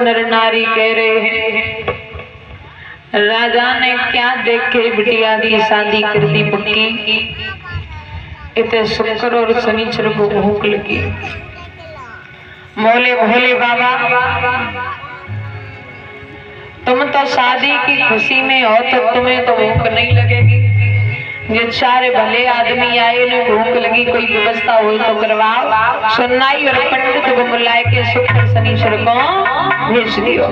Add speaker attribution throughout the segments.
Speaker 1: नर नारी कह रहे हैं। राजा ने क्या देखे बिटिया की शादी कर दी पक्की। इतने शुक्र और शनिचर को भूख लगी। बोले भोले बाबा तुम तो शादी की खुशी में हो तो तुम्हें तो भूख नहीं लगेगी। जो चार भले आदमी आए उन्हें भूख लगी, कोई व्यवस्था हो तो करवाओ। सुनाई और पंडित को बुलाए के शुक्र शनिचर को भेज दियो।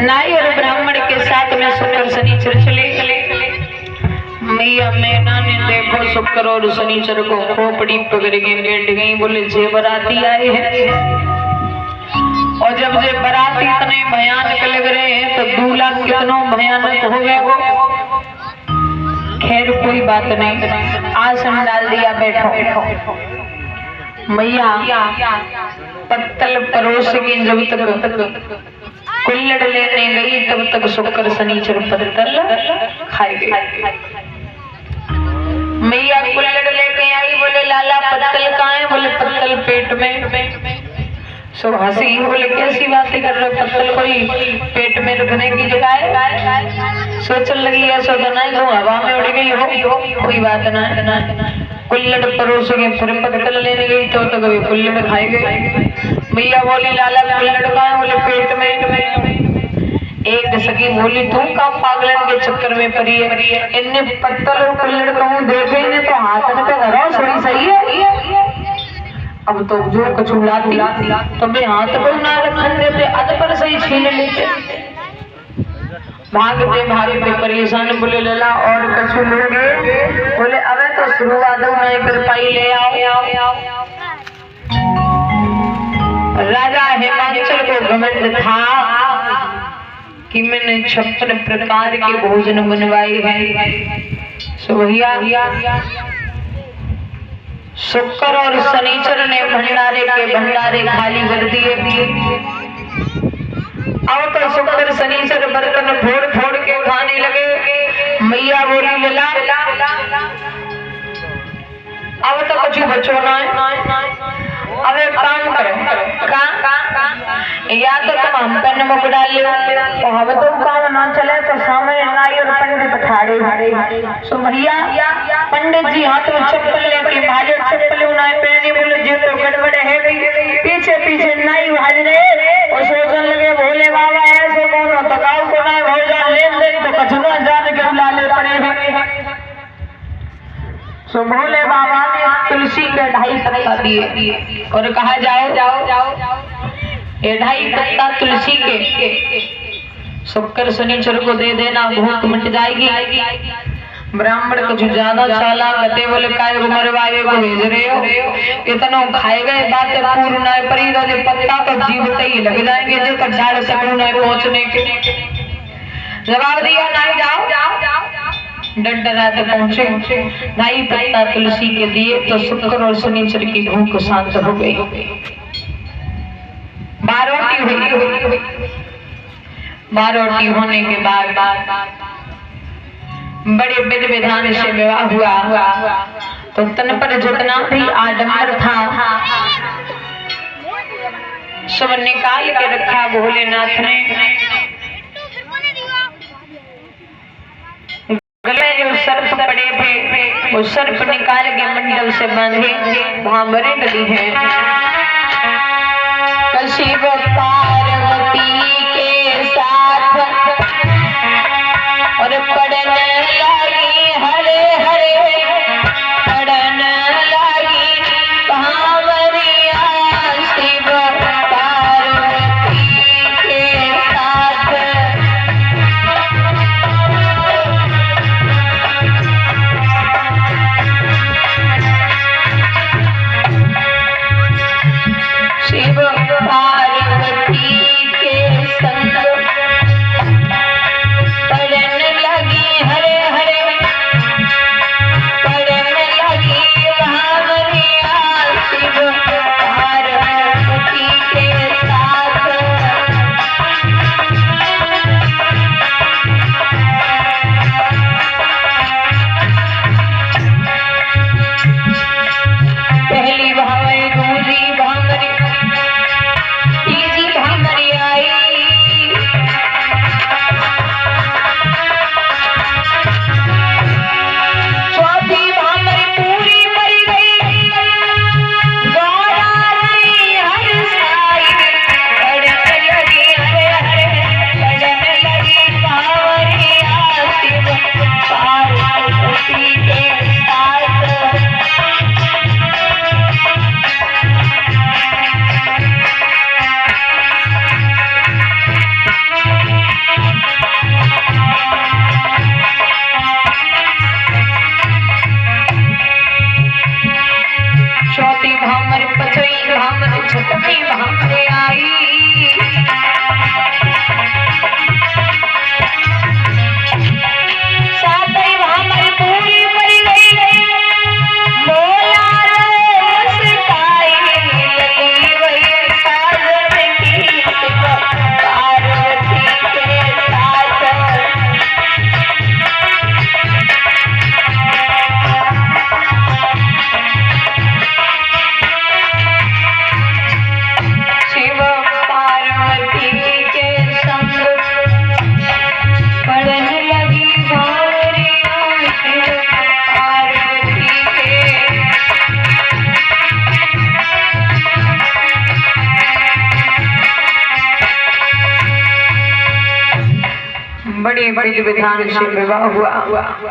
Speaker 1: नाई और ब्राह्मण के साथ में शुक्र शनिचर चले। मैया मैना ने देखो शुक्र और शनिचर को खोपड़ी पकड़ के बैठ गई। बोले जे बराती आए हैं, और जब जे बराती इतने भयानक लग रहे हैं तो दूल्हा कितना भयानक हो गया वो। खैर कोई बात नहीं, आसन डाल दिया, बैठो। मैया पत्तल परोस के जब तक कुल्लड़ लेने गई तब तक शुक्र शनिचर पत्तल खाए गए। मैया कुल्लड़ लेके आई। बोले लाला पत्तल कहाँ है? बोले पत्तल पेट में। सो हंसी। बोले कैसी बातें कर रहे, पत्तल कोई पेट में रखने की जगह है? सोचने लगी ऐसा तो नहीं हो, हवा में उड़ गई हो, कोई बात ना। कुल्लड़ परोस के फिर पत्तल लेने गई तो कभी कुल्लड़ खाए गए। मैया बोली लाला कुल्लड़ कहाँ है? बोले पेट में। एक सखी बोली तू का पागलन के चक्कर में पड़ी है, इन्ने पत्तल और कुल्लड़ कहूँ देखे इन्हें तो हाथ में पे घरों थोड़ी सही है। अब तो जो कुछ लाती तो मैं हाथ को ना रखने देते, अध पर सही छीन लेते। भागते परेशान। बोले लला और कुछ लोगे? बोले अबे तो शुरुआत नहीं कर पाई, ले आओ। राजा हिमाचल को घमंड था कि मैंने 56 प्रकार के भोजन बनवाए हैं। सो भैया शुक्र और शनिचर ने भंडारे खाली कर दिए। अब तो शुक्र शनिचर बर्तन फोड़ के खाने लगे। मैया बोली लला अब तो कुछ बचो ना है। अब एक काम करो, या तो तुम हम पे नमक डाल लो, तो हमें तो काम ना चले तो सामने नाई और पंडित ठाड़े। सो भैया पंडित जी हाथ में चप्पल लेके भाजो, चप्पल उन्हें पहने। बोले जी तो गड़बड़ है गई। पीछे नाई भाज रहे और सोचने लगे भोले बाबा ऐसे कौन हो, तकाऊ को ना भोजन लेन देन तो कचना जान के बुला ले पड़े। सो भोले बाबा ने तुलसी के 2.5 पत्ता दिए और कहा जाओ ये 2.5 पत्ता तुलसी के शुक्र शनिचर को दे देना, भूख मिट जाएगी। ब्राह्मण कुछ ज्यादा चालाक कहते। बोले काय मरवाए को भेज रहे हो, इतना खाए गए बातें पूर्ण न परी वाले पत्ता तो जीवते ही लग जाएंगे जो कटाड़ से न पहुंचने के। जवाब दिया नहीं, जाओ। डरा तो पहुंचे। 2.5 पत्ता तुलसी के दिए तो शुक्र और शनिचर की भूख शांत हो गई। 12 होने के बाद बड़े विधि विधान से विवाह हुआ। तो तन पर जितना भी आडंबर था सब निकाल के रखा भोलेनाथ ने। गले जो सर्प पड़े थे वो सर्प निकाल के मंडल से बांधे, वहां मरे गली है। शिव पार्वती के साथ और पढ़ने लगी हरे हरे, पढ़ने लगी कांवरिया शिव पार्वती के साथ। बड़ी विधि विधान से विवाह हुआ।